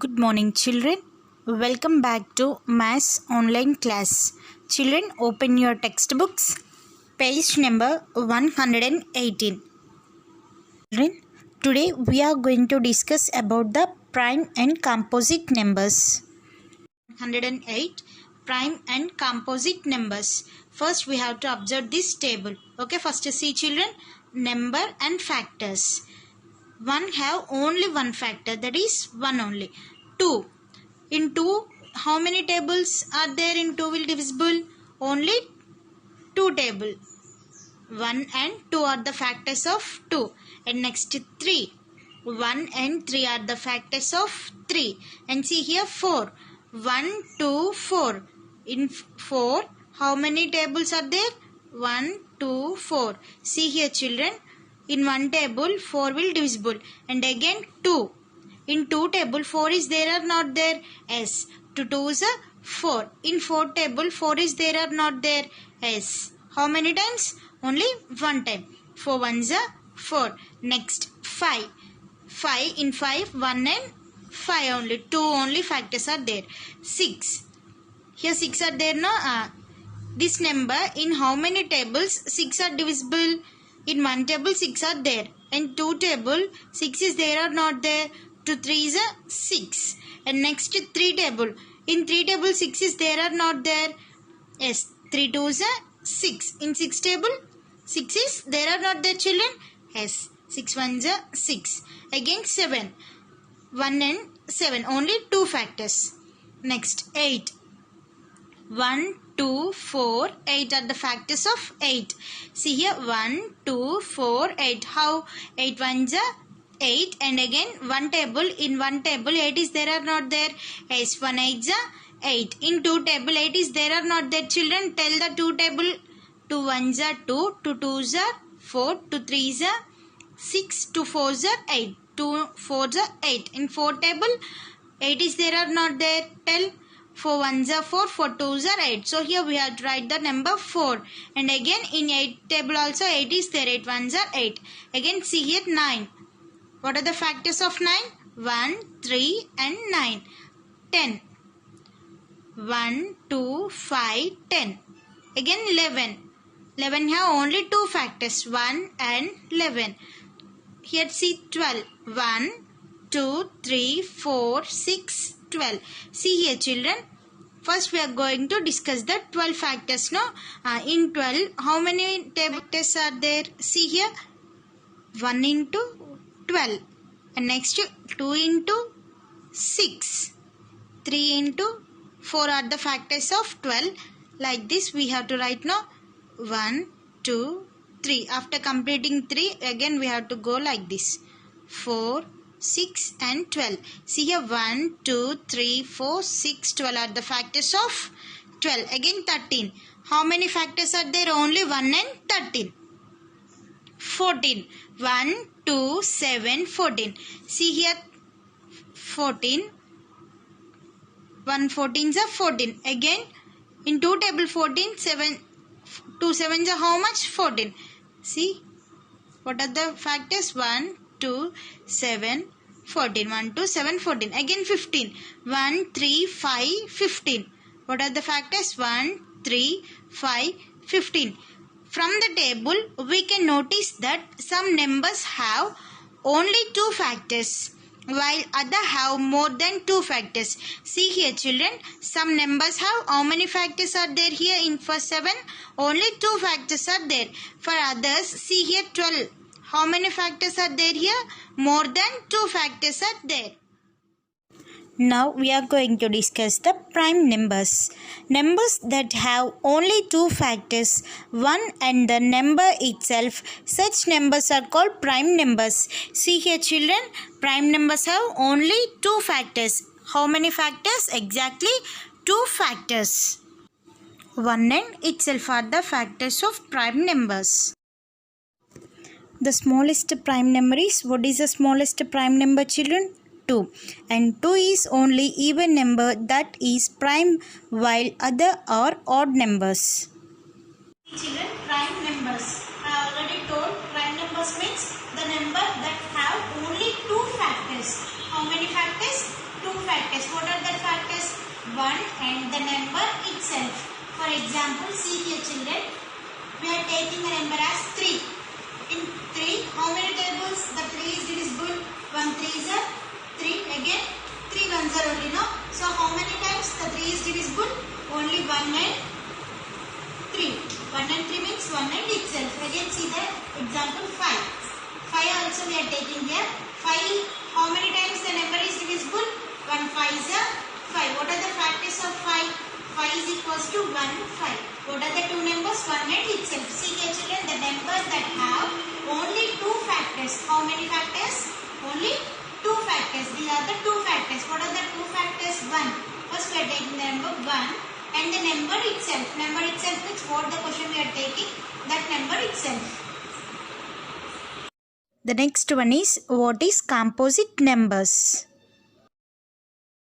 Good morning, children. Welcome back to Maths Online class. Children, open your textbooks. Page number 118. Children, today we are going to discuss about the prime and composite numbers. 108. Prime and composite numbers. First, we have to observe this table. Okay, first see children, number and factors. 1 have only one factor, that is 1 only. 2. In 2, how many tables are there in 2 will divisible? Only 2 table. 1 and 2 are the factors of 2. And next 3. 1 and 3 are the factors of 3. And see here 4. 1, 2, 4. In 4, how many tables are there? 1, 2, 4. See here children. In 1 table, 4 will divisible. And again 2. In 2 table, 4 is there or not there? Yes. 2 2s are 4. In 4 table, 4 is there or not there? Yes. How many times? Only 1 time. 4 1s are 4. Next 5. 5 in 5, 1 and 5 only. 2 only factors are there. 6. Here 6 are there, no? This number in how many tables 6 are divisible? In 1 table 6 are there. In 2 table 6 is there or not there? 2 3 is 6. And next 3 table. In 3 table 6 is there or not there? Yes. 3 2 is 6. In 6 table 6 is there or not there children? Yes. 6 1 is 6. Again 7. 1 and 7. Only 2 factors. Next 8. 1, 2, 4, 8 are the factors of 8. See here 1, 2, 4, 8. How? 8 1s are 8 and again 1 table. In 1 table 8 is there or not there? Yes, 1 8s are 8. In 2 table 8 is there or not there children? Tell the 2 table. 2 1s are 2, 2 2s are 4, 2 3s are 6, 2 4s are 8, 2 4s are 8. In 4 table 8 is there or not there? Tell. 4 1s are 4, 4 2s are 8. So here we have to write the number 4. And again in 8 table also 8 is there. 8 1s are 8. Again see here 9. What are the factors of 9? 1, 3 and 9. 10. 1, 2, 5, 10. Again 11. 11 have only 2 factors. 1 and 11. Here see 12. 1, 2, 3, 4, 6, 12. See here children. First we are going to discuss the 12 factors. No? In 12 how many factors are there? See here 1 into 12. And next 2 into 6. 3 into 4 are the factors of 12. Like this we have to write now 1, 2, 3. After completing 3 again we have to go like this. 4, 6 and 12. See here 1, 2, 3, 4, 6, 12 are the factors of 12. Again 13. How many factors are there? Only 1 and 13. 14. 1, 2, 7, 14. See here 14. 1 14s are 14. Again in 2 table 14, 7, 2 7s are how much? 14. See what are the factors? 1, 2, 7, 14. 1, 2, 7, 14. Again 15. 1, 3, 5, 15. What are the factors? 1, 3, 5, 15. From the table, we can notice that some numbers have only 2 factors, while others have more than 2 factors. See here children, some numbers have how many factors are there here? In first 7, only 2 factors are there. For others, see here 12. How many factors are there here? More than 2 factors are there. Now we are going to discuss the prime numbers. Numbers that have only 2 factors, 1 and the number itself. Such numbers are called prime numbers. See here children, prime numbers have only 2 factors. How many factors? Exactly 2 factors. 1 and itself are the factors of prime numbers. The smallest prime number is, what is the smallest prime number children? 2. And 2 is only even number that is prime, while other are odd numbers. Children, prime numbers. I already told prime numbers means the number that have only 2 factors. How many factors? 2 factors. and the number itself. For example, see here children, we are taking the number as 3. In 3, how many tables? The 3 is divisible. 1 3 is a 3. Again, 3 ones are only, no? So how many times the 3 is divisible? Only 1 and 3. 1 and 3 means 1 and itself. Again, see the example 5. 5 also we are taking here. 5, how many times the number is divisible? 1 5 is a 5. What are the factors of 5? 5 is equals to 1 5. What are the two numbers? 1 and itself. See here children, the numbers that have only two factors. How many factors? Only two factors. These are the two factors. What are the two factors? 1. First we are taking the number 1 and the number itself. Number itself means what the question we are taking? That number itself. The next one is, what is composite numbers?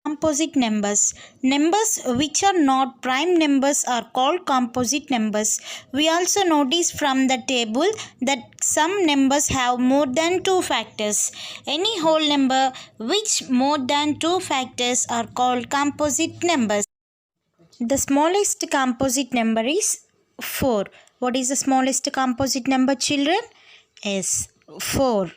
Composite numbers. Numbers which are not prime numbers are called composite numbers. We also notice from the table that some numbers have more than two factors. Any whole number which more than two factors are called composite numbers. The smallest composite number is 4. What is the smallest composite number, children? Yes, 4.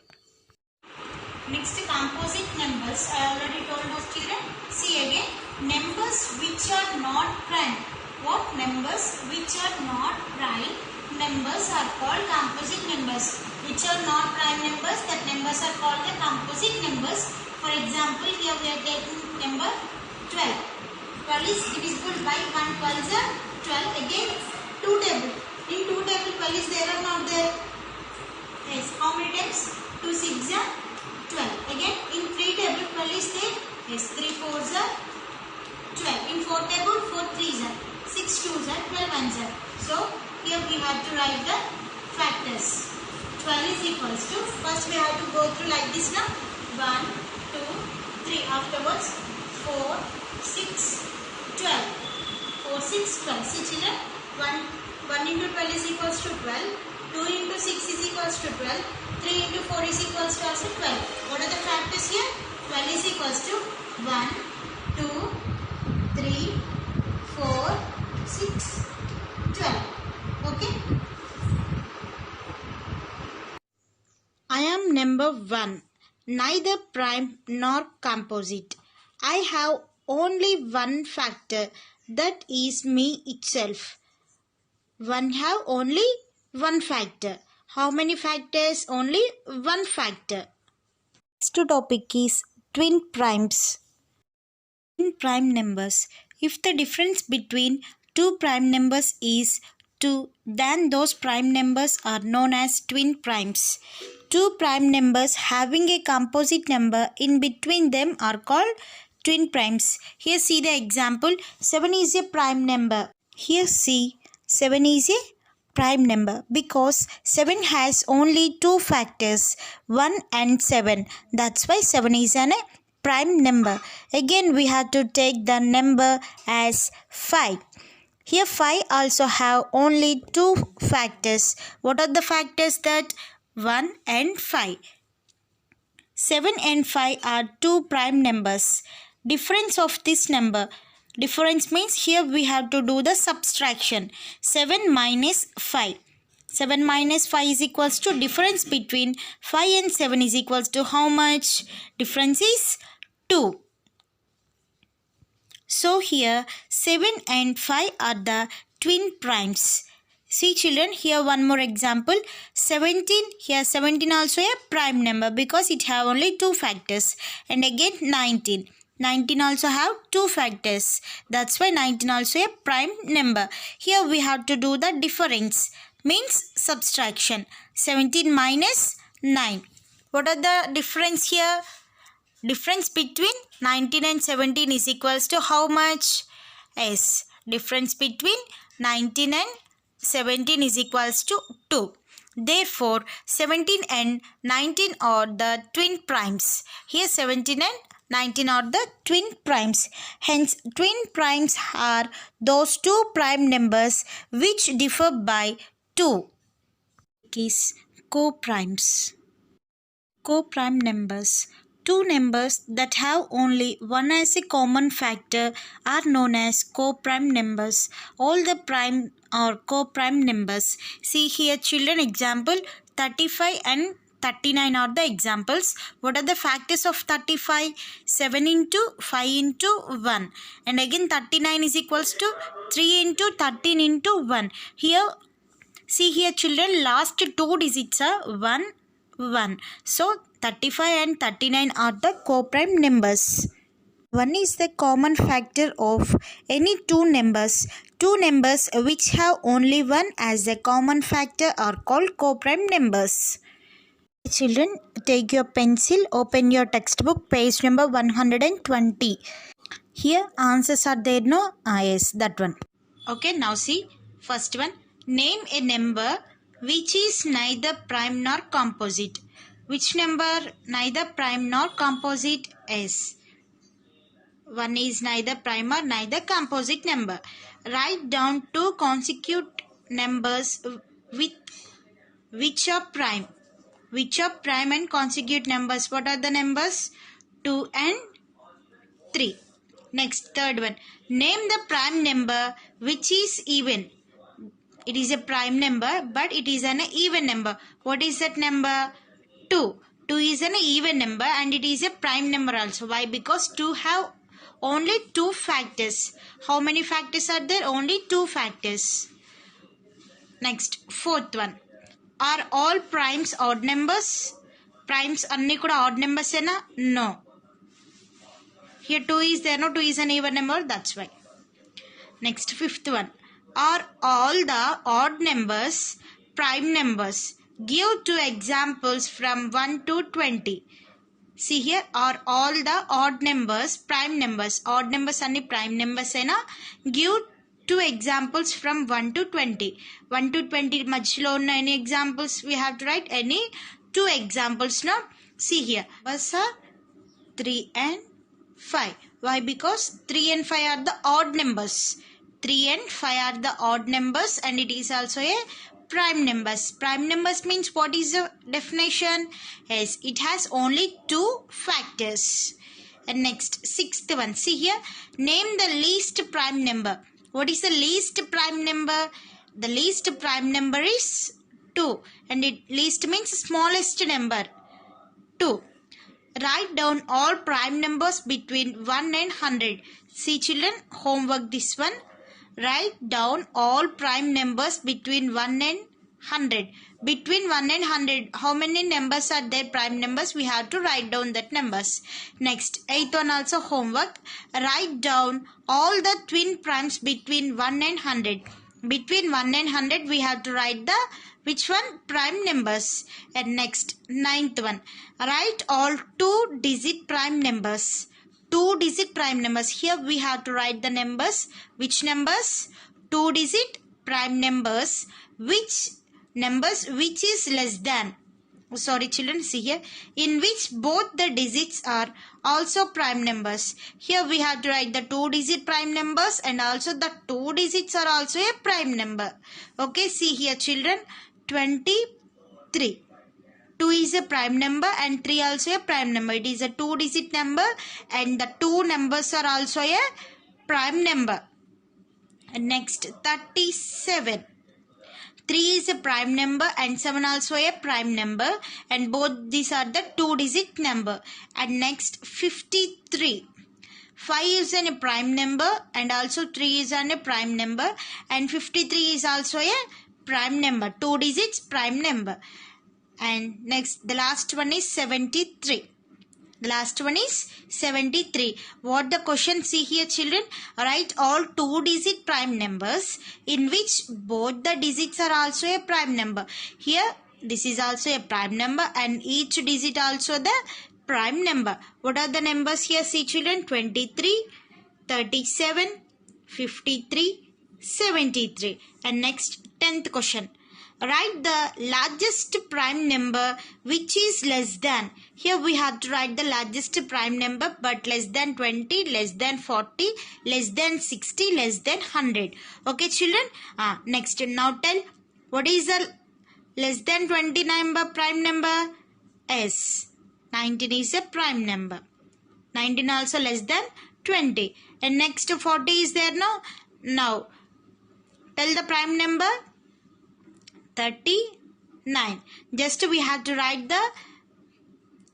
Next, composite numbers. I already told those children. See again, numbers which are not prime. What numbers which are not prime numbers are called composite numbers. Which are not prime numbers, that numbers are called the composite numbers. For example, here we are taking number 12. 12 is divisible by 1 12 is 12. Again, 2 table. In 2 table, 12 is there or not there? Yes. How many times? 2 6 are 12. Again, in 3 table, 12 is there? Yes. 3 4s are 12. In 4 table, 4 3s are 6 2s are 12 1s are. So, here we have to write the factors. 12 is equals to, first we have to go through like this now. 1 2 3. Afterwards, 4 6 12. 4 6 12. See children, 1 into 12 is equals to 12. 2 into 6 is equals to 12. 3 into 4 is equals to also 12. What are the factors here? 12 is equals to 1, 2, 3, 4, 6, 12. Okay. I am number 1. Neither prime nor composite. I have only one factor, that is me itself. One have only one factor. How many factors? Only one factor. Next topic is twin primes. Twin prime numbers. If the difference between two prime numbers is 2, then those prime numbers are known as twin primes. Two prime numbers having a composite number in between them are called twin primes. Here see the example. 7 is a prime number. Here see 7 is a prime number because 7 has only two factors, 1 and 7. That's why 7 is a prime number. Again we have to take the number as 5. Here 5 also have only two factors. What are the factors? That 1 and 5. 7 and 5 are two prime numbers. Difference of this number. Difference means here we have to do the subtraction. 7 minus 5. 7 minus 5 is equals to, difference between 5 and 7 is equals to how much? Difference is 2. So here 7 and 5 are the twin primes. See children, here one more example. 17, here 17 also a prime number because it have only two factors. And again 19. 19 also have two factors. That's why 19 also a prime number. Here we have to do the difference. Means subtraction. 17 minus 9. What are the difference here? Difference between 19 and 17 is equals to how much? Yes. Difference between 19 and 17 is equals to 2. Therefore, 17 and 19 are the twin primes. Here 17 and 19 are the twin primes. Hence, twin primes are those two prime numbers which differ by 2. Is co-primes. Co-prime numbers. Two numbers that have only one as a common factor are known as co-prime numbers. All the prime or co-prime numbers. See here children, example 35 and 39 are the examples. What are the factors of 35? 7 into 5 into 1. And again 39 is equals to 3 into 13 into 1. Here, see here children, last two digits are 1, 1. So 35 and 39 are the co-prime numbers. 1 is the common factor of any two numbers. Two numbers which have only 1 as a common factor are called co-prime numbers. Children, take your pencil, open your textbook, page number 120. Here answers are there, no? Yes, that one. Okay, now see, first one. Name a number which is neither prime nor composite. Which number neither prime nor composite is? One is neither prime or neither composite number. Write down two consecutive numbers with which are prime. Which are prime and consecutive numbers? What are the numbers? 2 and 3. Next, third one. Name the prime number which is even. It is a prime number but it is an even number. What is that number? 2. 2 is an even number and it is a prime number also. Why? Because 2 have only 2 factors. How many factors are there? Only 2 factors. Next, fourth one. Are all primes odd numbers? Primes anni kuda odd numbers ena? No. Here 2 is there, no? 2 is an even number, that's why. Next, fifth one. Are all the odd numbers prime numbers? Give 2 examples from 1 to 20. See here, are all the odd numbers prime numbers? Odd numbers anni prime numbers ena? Give 2 examples from 1 to 20. 1 to 20 madhyalo unna any examples we have to write? Any 2 examples, no? See here, numbers are 3 and 5. Why? Because 3 and 5 are the odd numbers. 3 and 5 are the odd numbers and it is also a prime numbers. Prime numbers means what is the definition? Yes, it has only 2 factors. And next, sixth one. See here, name the least prime number. What is the least prime number? The least prime number is 2 and least means smallest number, 2. Write down all prime numbers between 1 and 100. See children, homework this one. Write down all prime numbers between 1 and 100. Between 1 and 100, how many numbers are there prime numbers? We have to write down that numbers. Next, eighth one also homework. Write down all the twin primes between 1 and 100. Between 1 and 100, we have to write the which one? Prime numbers. And next, ninth one. Write all 2-digit prime numbers. 2-digit prime numbers. Here we have to write the numbers. Which numbers? 2-digit prime numbers. Which numbers which is less than. Sorry children, see here. In which both the digits are also prime numbers. Here we have to write the 2-digit prime numbers and also the 2 digits are also a prime number. Okay, see here children. 23. 2 is a prime number and 3 also a prime number. It is a 2-digit number and the 2 numbers are also a prime number. And next, 37. 3 is a prime number and 7 also a prime number and both these are the 2-digit number. And next, 53. 5 is a prime number and also 3 is a prime number and 53 is also a prime number, 2 digits prime number. And next, the last one is 73. The last one is 73. What the question? See here children. Write all 2-digit prime numbers in which both the digits are also a prime number. Here this is also a prime number and each digit also the prime number. What are the numbers here? See children. 23, 37, 53, 73. And next, 10th question. Write the largest prime number which is less than. Here we have to write the largest prime number but less than 20, less than 40, less than 60, less than 100. Okay children. Next, now tell what is the less than 20 number prime number? S. 19 is a prime number. 19 also less than 20. And next 40 is there, no? Now, tell the prime number. 39. Just we have to write the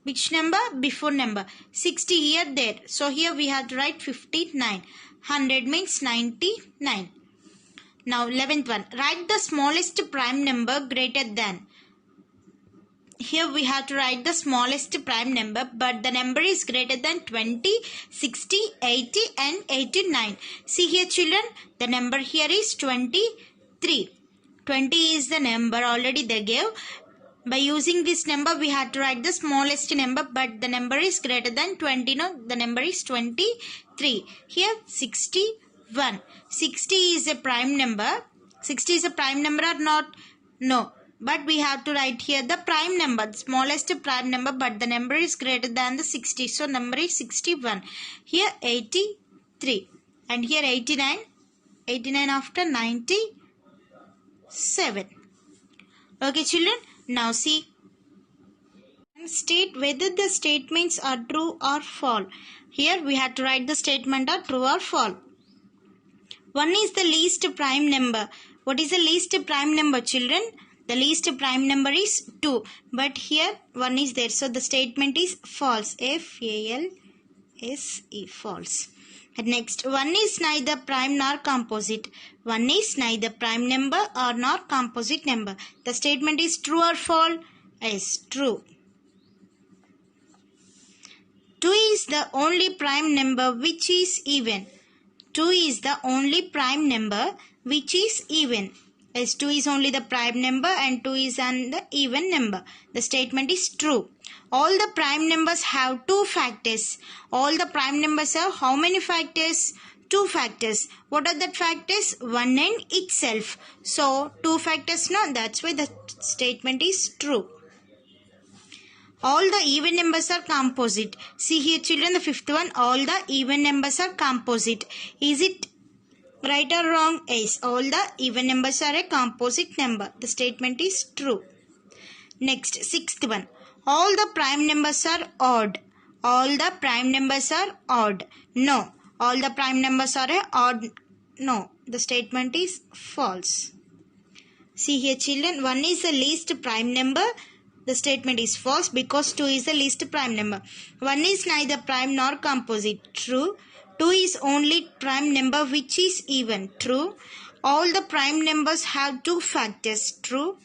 which number? Before number. 60 here, there. So here we have to write 59. 100 means 99. Now 11th one. Write the smallest prime number greater than. Here we have to write the smallest prime number, but the number is greater than 20, 60, 80 and 89. See here children, the number here is 23. 20 is the number already they gave. By using this number we have to write the smallest number, but the number is greater than 20. No, the number is 23. Here 61. 60 is a prime number. 60 is a prime number or not? No. But we have to write here the prime number, the smallest prime number, but the number is greater than the 60. So number is 61. Here 83. And here 89. 89 after 97. Okay children. Now see. State whether the statements are true or false. Here we have to write the statement are true or false. 1 is the least prime number. What is the least prime number children? The least prime number is 2. But here 1 is there. So the statement is false. F-A-L-S-E. False. And next, 1 is neither prime nor composite. 1 is neither prime number or nor composite number. The statement is true or false? Yes, true. 2 is the only prime number which is even. 2 is the only prime number which is even. As 2 is only the prime number and 2 is an even number. The statement is true. All the prime numbers have 2 factors. All the prime numbers have how many factors? 2 factors. What are the factors? 1 and itself. So 2 factors, no? That's why the statement is true. All the even numbers are composite. See here children, the 5th one. All the even numbers are composite. Is it right or wrong? Yes. All the even numbers are a composite number. The statement is true. Next, 6th one. All the prime numbers are odd. All the prime numbers are odd. No. All the prime numbers are odd. No. The statement is false. See here children, 1 is the least prime number. The statement is false because 2 is the least prime number. 1 is neither prime nor composite. True. 2 is only prime number which is even. True. All the prime numbers have 2 factors. True.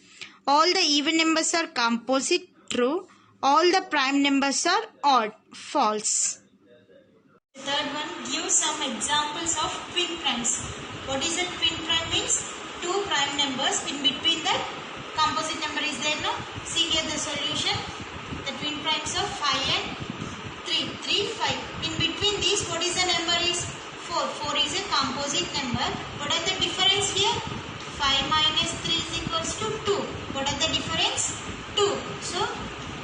All the even numbers are composite. True. All the prime numbers are odd. False. The third one, give some examples of twin primes. What is a twin prime means? 2 prime numbers in between the composite number is there, no? See here the solution. The twin primes of 5 and 3. 3, 5. In between these, what is the number is? 4. 4 is a composite number. What are the difference here? 5 minus 3 is equals to 2. What are the difference? 2. So,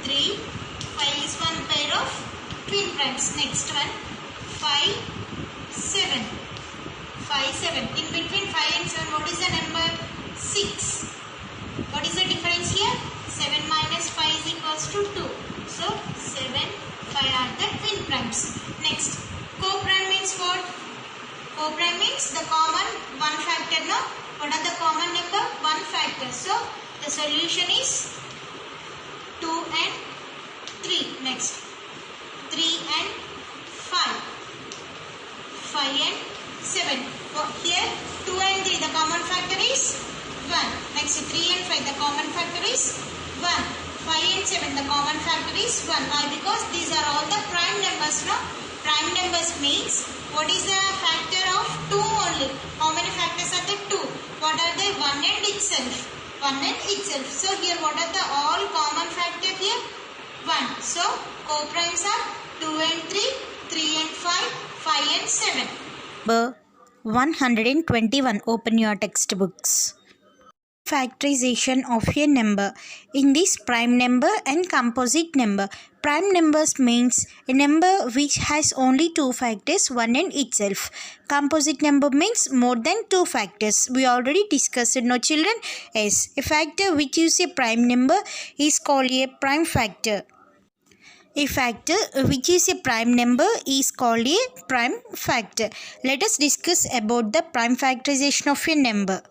3, 5 is one pair of twin primes. Next one, 5, 7. 5, 7. In between 5 and 7, what is the number? 6. What is the difference here? 7 minus 5 is equals to 2. So, 7, 5 are the twin primes. Next, co-prime means what? Co-prime means the common one factor, no? What are the common number? One factor. So, the solution is 2 and 3. Next, 3 and 5. 5 and 7. Here, 2 and 3, the common factor is 1. Next, 3 and 5, the common factor is 1. 5 and 7, the common factor is 1. Because these are all the prime numbers, no? Prime numbers means, what is the factor of 2 only? How many factors are there? 2. What are they? 1 and itself. 1 and itself. So, here what are the all common factor here? 1. So, co-primes are 2 and 3, 3 and 5, 5 and 7. Number 121. Open your textbooks. Factorization of a number. In this, prime number and composite number. Prime numbers means a number which has only 2 factors, 1 and itself. Composite number means more than 2 factors. We already discussed it, no children? Yes. A factor which is a prime number is called a prime factor. A factor which is a prime number is called a prime factor. Let us discuss about the prime factorization of a number.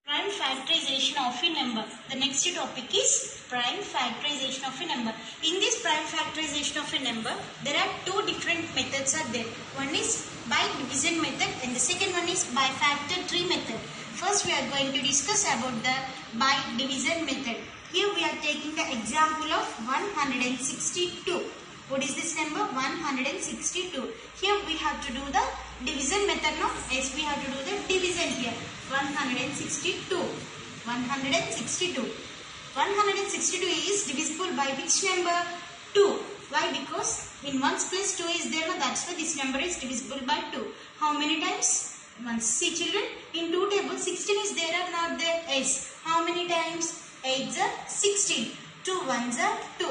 Prime factorization of a number. The next topic is prime factorization of a number. In this prime factorization of a number, there are two different methods are there. One is by division method and the second one is by factor tree method. First we are going to discuss about the by division method. Here we are taking the example of 162. What is this number? 162. Here we have to do the division method. No? Yes, we have to do the division here. 162. 162. 162 is divisible by which number? 2. Why? Because in 1's place 2 is there. No? That's why this number is divisible by 2. How many times? Once. See children, in 2 table 16 is there or not there? Yes. How many times? 8's are 16. 2 1's are 2.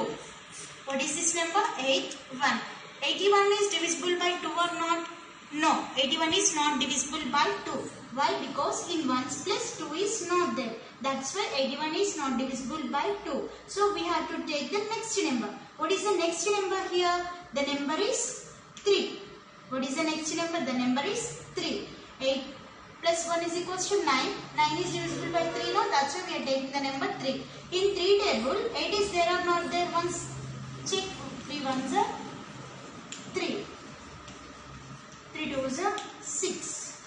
What is this number? 81. 81 is divisible by 2 or not? No. 81 is not divisible by 2. Why? Because in 1's place 2 is not there. That's why 81 is not divisible by 2. So we have to take the next number. What is the next number here? The number is 3. What is the next number? The number is 3. 8 plus 1 is equals to 9. 9 is divisible by 3. No, that's why we are taking the number 3. In 3 table, 8 is there or not there? Once check. 3 1's are 3. 3 2's are 6.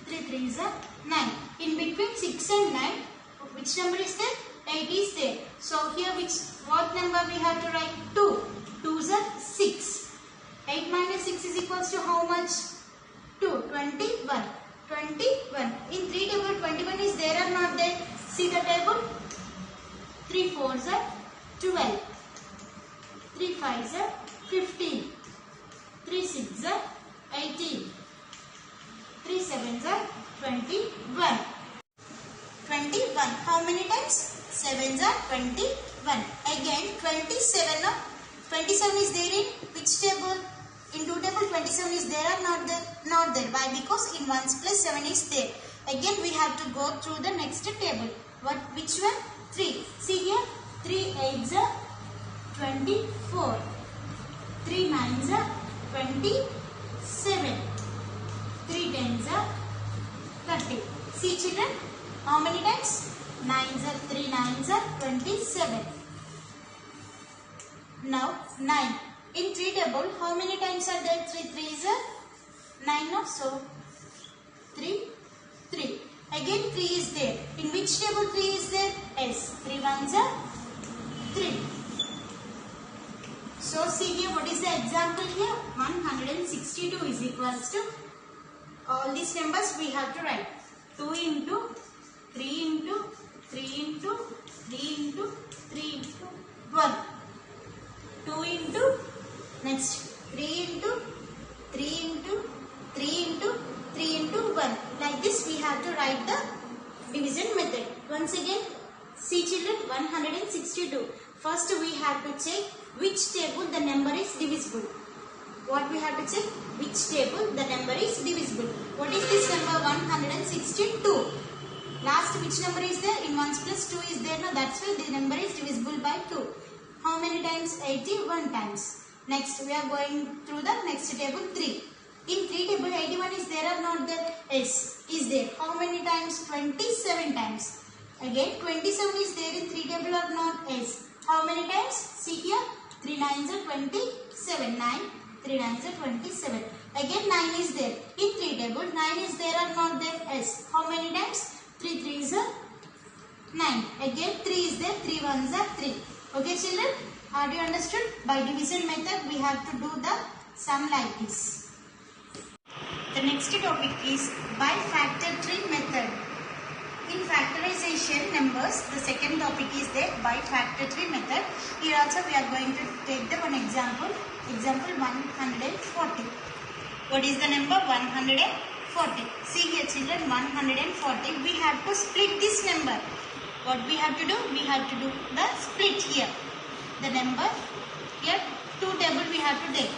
3 3's are 9. In between 6 and 9, which number is there? 8 is there. So here what number we have to write? 2. 2's are 6. 8 minus 6 is equals to how much? 2. 21. 21. In 3 table 21 is there or not there? See the table. 3 4's are 12. 3 5's are 15. 3 6's are 18. 3 7's are 21. 21. How many times? 7's are 21. Again 27. No? 27 is there in which table? In 2 table 27 is there or not there? Not there. Why? Because in 1's place 7 is there. Again we have to go through the next table. Which one? 3. See here. 3 8's are 24. 3 9's are 27. 3 10's are 30. See children. How many times? 9's are 3 9's are 27. Now 9. In 3 table, how many times are there? 3 3's are 9. No? So 3 3. Again 3 is there. In which table 3 is there? Yes. 3 1's are 3. So see here, what is the example here? 162 is equals to, all these numbers we have to write. 2 into 3 into 3 into 3 into 3 into 1. 2 into next 3 into 3 into 3 into 3 into 1. Like this we have to write the division method. Once again, see children, 162. First we have to check which table the number is divisible. What we have to check? Which table the number is divisible. What is this number? 162. Last which number is there? In 1's place 2 is there. No, that's why the number is divisible by 2. How many times? 81 times. Next we are going through the next table 3. In 3 table 81 is there or not there? Yes, is there. How many times? 27 times. Again 27 is there in 3 table or not? Yes. How many times? See here. 3 9's are 27. 9. 3 9's are 27. Again 9 is there. In 3 table 9 is there or not there? Yes. How many times? 3 3's are 9. Again 3 is there. 3 1's are 3. Okay children? Have you understood? By division method we have to do the sum like this. The next topic is by factor tree method. In factorization numbers, the second topic is there by factor tree method. Here also we are going to take the one example. Example 140. What is the number? 140. See here children, 140. We have to split this number. What we have to do? We have to do the split here. The number here 2 table we have to take.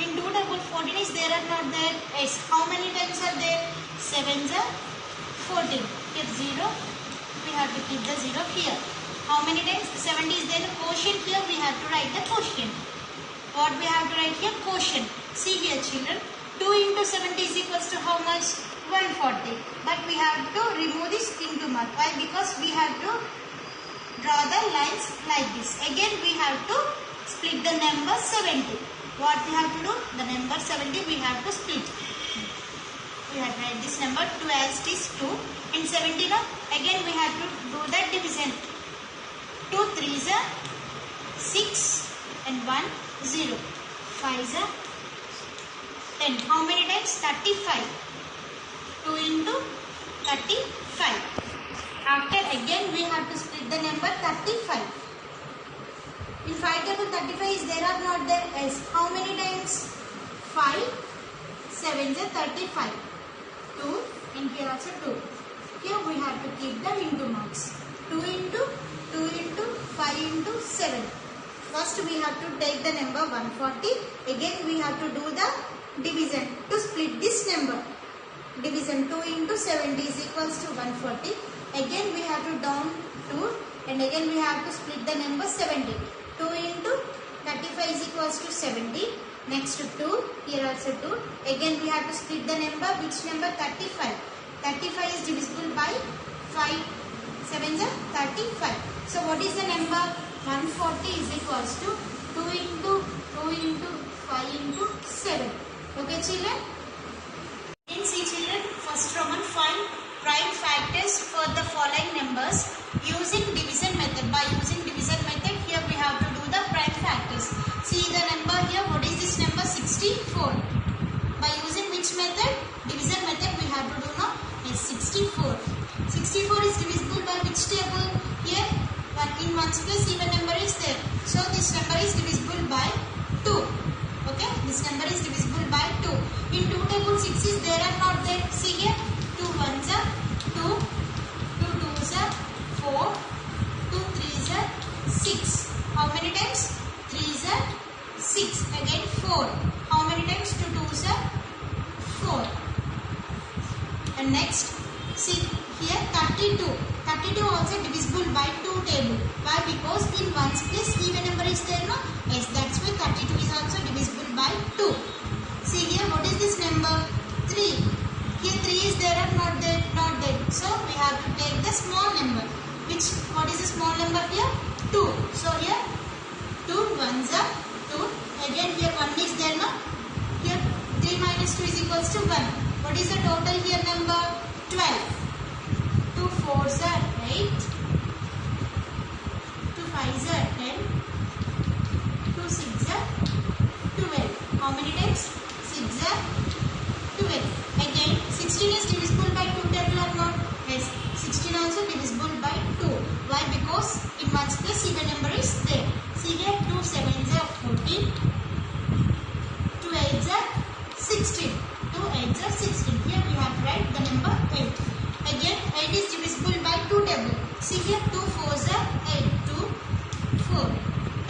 In 2 table 14 is there or not there? Yes. How many times are there? 7's are 14. Here 0. We have to keep the 0 here. How many times? 70 is there. Quotient here we have to write the quotient. What we have to write here? Quotient. See here children. 2 into 70 is equals to how much? 140. But we have to remove this into mark. Why? Because we have to draw the lines like this. Again we have to split the number 70. What we have to do? The number 70 we have to split. We have to write this number 2 as it is 2. In 70 now, again we have to do the division. 2 3s are 6 and 1 0. 5s are 10. How many times? 35. 2 into 35. After again we have to split the number 35. In 5 table 35 is there or not there? Yes. How many times? 5. 7s are 35. 2 and here also 2. Here we have to keep them into marks. 2 into 5 into 7. First we have to take the number 140. Again we have to do the division to split this number. Division 2 into 70 is equals to 140. Again we have to down 2 and again we have to split the number 70. 2 into 35 is equals to 70. Next to 2. Here also 2. Again we have to split the number. Which number? 35. 35 is divisible by 5. 7s are 35. So what is the number? 140 is equals to 2 into 5 into 7. Okay children? In see children, first Roman, find prime factors for the following numbers using division method. By using division method, here we have to do the prime factors. See the number here. What is this number? 64. By using which method? Division method we have to do now. Is 64. 64 is divisible by which table? Here, in ones place even number is there. So this number is divisible by 2. Okay, this number is divisible by 2. In 2 table 6 is there or not there? See here, 2 1s are 2, 2 2s are 4, 2 3s are 6. How many times? 3s are 6. Again 4. How many times? 2 2s are 4. And next, see here 32. 32 also divisible by 2 table. Why? Because in ones place even number is there, no? Yes, that's why 32 is also divisible by 2. See here, what is this number? 3. Here 3 is there or not there? Not there. So we have to take the small number. What is the small number here? 2. So here 2 1s are 2. Again here 1 is there, no? Here 3 minus 2 is equals to 1. What is the total here number? 12. 2 4s are 8. 2 5s are 10. 2 6s are 12. How many times? 6 are 12. Again 16 is divisible by 2 table or not? Yes. 16 also divisible by 2. Why? Because in ones place even number is there. See here 2 7s are 14. 2 8s are 16. 2 8s are 16. Here we have to write the number 8. Again 8 is divisible by 2 table. See here 2 4s are 8. 2 4.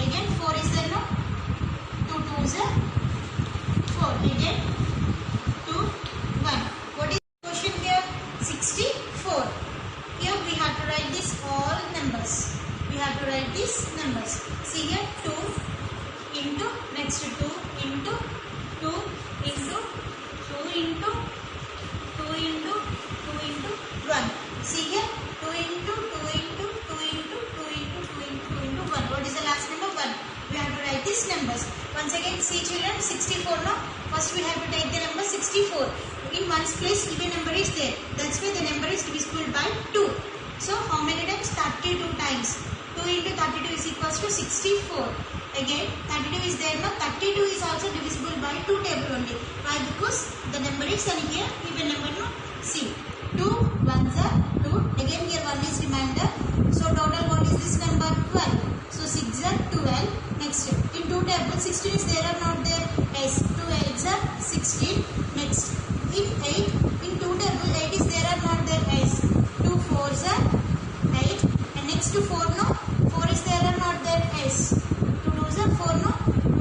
Again 4 is there, no? 2 2s are 4. Again 2 1. What is the question here? 64. Here we have to write this all numbers. We have to write these numbers. See here 2 into next 2 into 2 into 2 into 2 into 2 into 1. See here 2 into 2 into 2 into 2 into 2 into 2 into 1. What is the last number? 1. We have to write these numbers. Once again see children 64 now. First we have to take the number 64. In ones place even number is there. That's why the number is divisible by 2. So how many times? 32 times. 2 into 32 is equals to 64. Again 32 is there, no? 32 is also divisible by 2 table only. Why? Because the number is here even number, no? See 2 1s are 2. Again here 1 is remainder. So total what is this number? 12. So 6 are 12. Next in 2 table 16 is there or not there? Yes. 2 8s are 16. Next in 8 in 2 table 8 is there or not there? Yes. 2 4s are 8. And next to 4, no? 4 is there or not there? Yes. 2 2s are 4, no?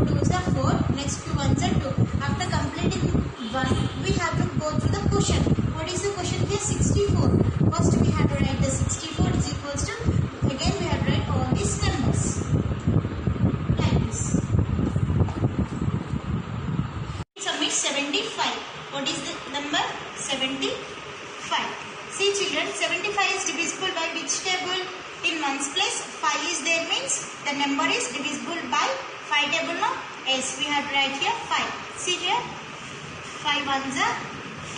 2 2s are 4. Next 2 1s are 2. After completing 1, we have to go through the question. What is the question here? 64. First we have to write the 64 is equals to, again we have to write 75. What is the number? 75. See children, 75 is divisible by which table? In ones place 5 is there means the number is divisible by 5 table, no? Yes, we have to write here 5. See here, 5 ones are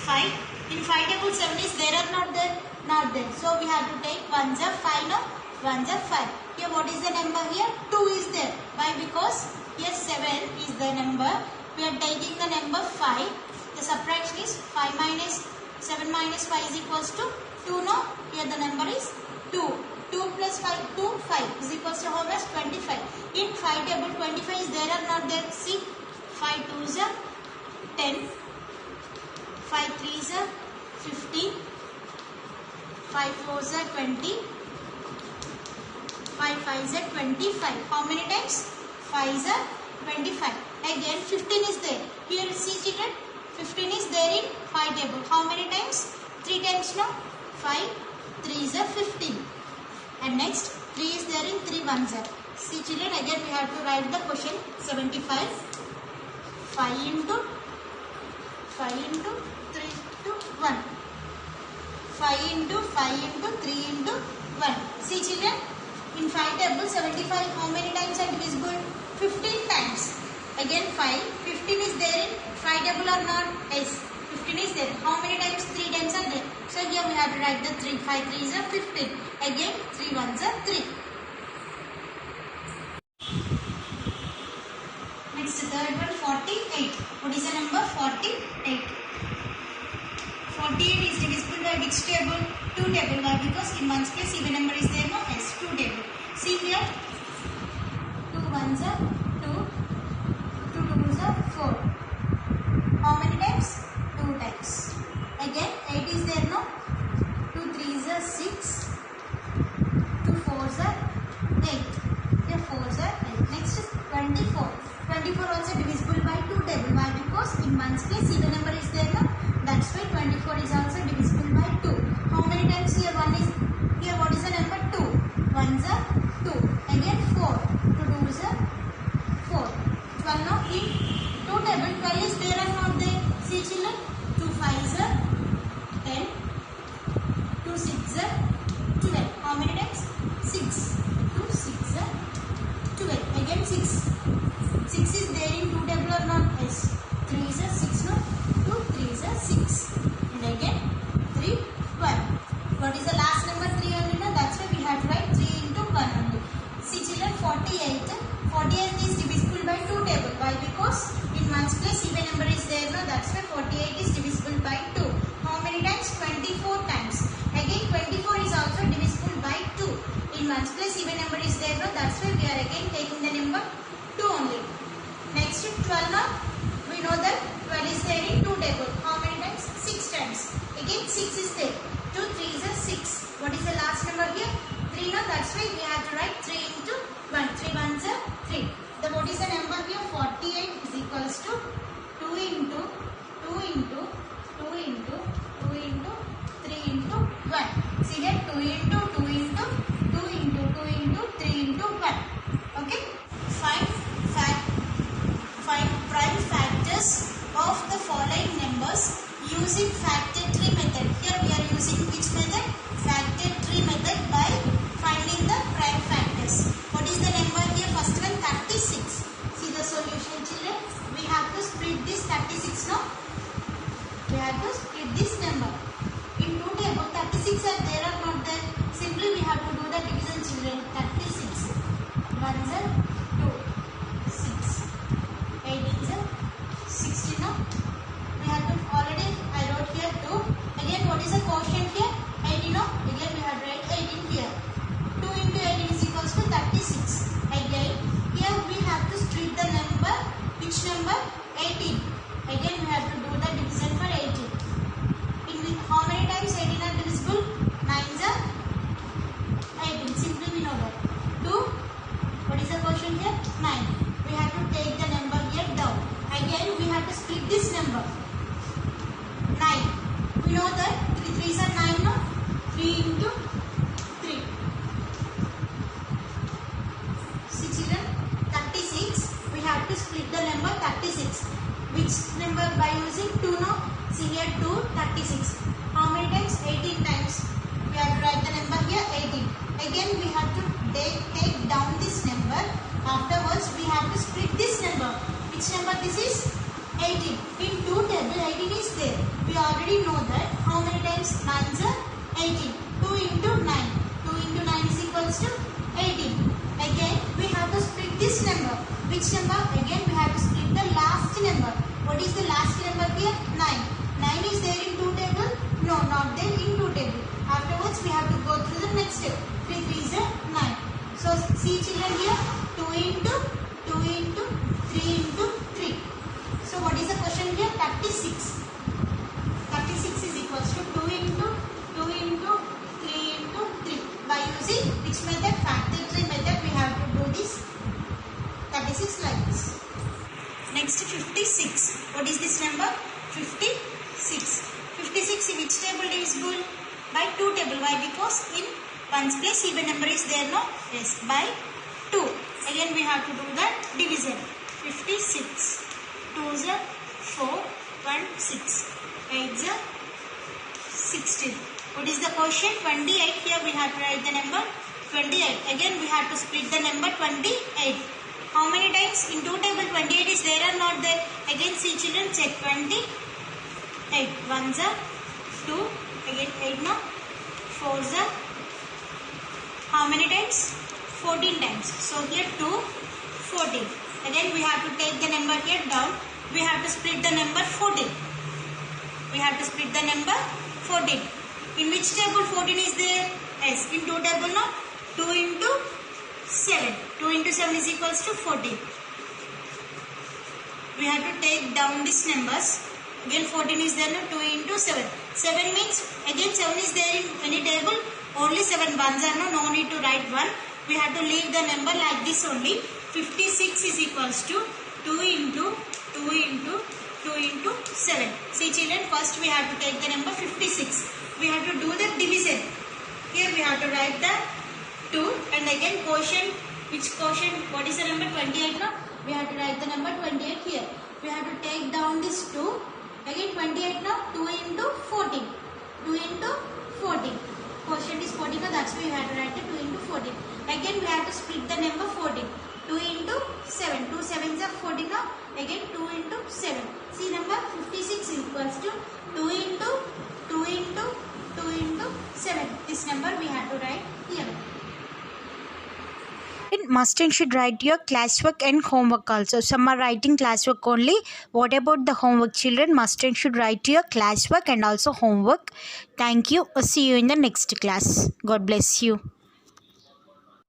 5. In 5 table 7 is there or not there? Not there. So we have to take ones are 5, no? Ones are 5. Here what is the number here? 2 is there. Why? Because here 7 is the number. We are taking the number 5. The subtraction is 5 minus 7 minus 5 is equals to 2, no? Here the number is 2. 2 plus 5, 2, 5 is equals to how much? 25. In 5 table 25 is there or not there? See, 5 2s are 10, 5 3s are 15, 5 4s are 20, 5 5s are 25. How many times? 5s are 25. Again 15 is there. Here see children, 15 is there in 5 table. How many times? 3 times, no? 5 3s are 15. And next 3 is there in 3 ones are. See children, again we have to write the question. 75. 5 into 3 into 1. 5 into 5 into 3 into 1. See children, in 5 table 75 how many times are divisible? 15 times. Again 5. 15 is there in 5 table or not? Yes. 15 is there. How many times? 3 times are there. So here we have to write the 3. 5 3s are 15. Again 3 ones are 3. Next third one 48. What is the number? 48. 48 is divisible by which table? 2 table. Why? Because in ones place even number is there, no? Yes, 2 table. See here, 2 ones are 2, 2 twos are 4. How many times? 2 times. Again 8 is there, no? 2 3s are 6, 2 4s are 8. Here 4s are 8. Next is 24. 24 also divisible by 2 table. Why? Because in ones place even number is there, no? That's why 24 is also divisible by 2. How many times here? 1 is here. What is the number? 2. 1s are 2. Again 4. 2 2s are 4. 12 now in 2 table 12 is there or not there? See children, 2 5s are 10, 2 6s are 12. How many times? 6. 2 6 are 12. Again 6. 6 is there in 2 table or not? Yes. 3 is a 6, no? 2 3s are 6. And again 3 1. What is the last number? 3 only, no? That's why we have to write 3 into 1 only. See children, 48. 48 is divisible by 2 table. Why? Because in ones place even number is there, no? That's why 48 is divisible by 2. How many times? 24 times. Again 24 is also divisible by 2. In ones place even number is there, no? That's why we are again taking the number 2 only. Next 12 now. We know that 12 is there in 2 table. How many times? 6 times. Again 6 is there. 2 3s are 6. What is the last number here? 3, no? That's why we have to write 3 into 1. 3 ones are 3. Then what is the number here? 48 is equals to 2 into 2 into 2 into 2 into 3 into 1. See here, 2 into 2 into 2 into 2 into 3 into 1. Okay? Find prime factors of the following numbers using factor tree method. Here we are using which method? Factor tree method by finding the prime factors. What is the number here? First one 36. See the solution children. We have to split this 36 now. We have to split this number. In 2 table 36 are there or not there? Simply we have to do the division children. 36. 1s are 2. 6. 8 is a 16 now. We have to already, I wrote here 2. Again what is the quotient here? 18 now. Again we have to write 18 here. 2 into 18 is equals to 36. Again here we have to split the number. Which number? 18. Again we have to do the division for 18. In how many times 18 are divisible? 9s are 18. Simply we know that. 2. What is the quotient here? 9. We have to take the number here down. Again we have to split this number. 9. We know that 3 3s are 9, no? 3 into 3. See children, 36. We have to split the number 36. We which number by using 2 no? See here 2, 36. How many times? 18 times. We have to write the number here 18. Again we have to take down this number. Afterwards we have to split this number. Which number this is? 18. In 2 table 18 is there. We already know that. How many times? 9s are 18. 2 into 9. 2 into 9 is equals to 18. Again we have to split this number. Which number? Again we have to split the last number. What is the last number here? 9. 9 is there in 2 table? No, not there in 2 table. Afterwards we have to go through the next step. 3 3 is 9. So see children here 2 into 2 into 3 into 3. So what is the question here? 36. 36 is equals to 2 into 2 into 3 into 3. By using which method? Factorial method we have to do this 36 like this. Next 56. What is this number? 56. 56 in which table divisible? By 2 table. Why? Because in ones place even number is there, no? Yes, by 2. Again we have to do that division. 56. 2s are 4, 1, 6. 8s are 16. What is the quotient? 28. Here we have to write the number 28. Again we have to split the number 28. How many times? In 2 table 28 is there or not there? Again see children, check 28. 1s are 2. Again 8 now. 4s are how many times? 14 times. So here 2, 14. Again we have to take the number here down. We have to split the number 14. We have to split the number 14. In which table 14 is there? Yes, in 2 table no? 2 into 7. 2 into 7 is equals to 14. We have to take down these numbers. Again 14 is there no? 2 into 7. 7 means again 7 is there in any table. Only 7 ones are no need to write 1. We have to leave the number like this only. 56 is equals to 2 into 2 into 2 into 7. See children, first we have to take the number 56. We have to do the division. Here we have to write the 2 and again quotient. Which quotient? What is the number? 28 no? We have to write the number 28 here. We have to take down this 2. Again 28 now. 2 into 14. 2 into 14. Quotient is 14 no? That's why we have to write the 2 into 14. Again we have to split the number 14. 2 into 7. 2 7s are 14 now. Again 2 into 7. See number 56 equals to 2 into 2 into 2 into 7. This number we have to write here. It must and should write your classwork and homework also. Some are writing classwork only. What about the homework? Children must and should write your classwork and also homework. Thank you. See you in the next class. God bless you.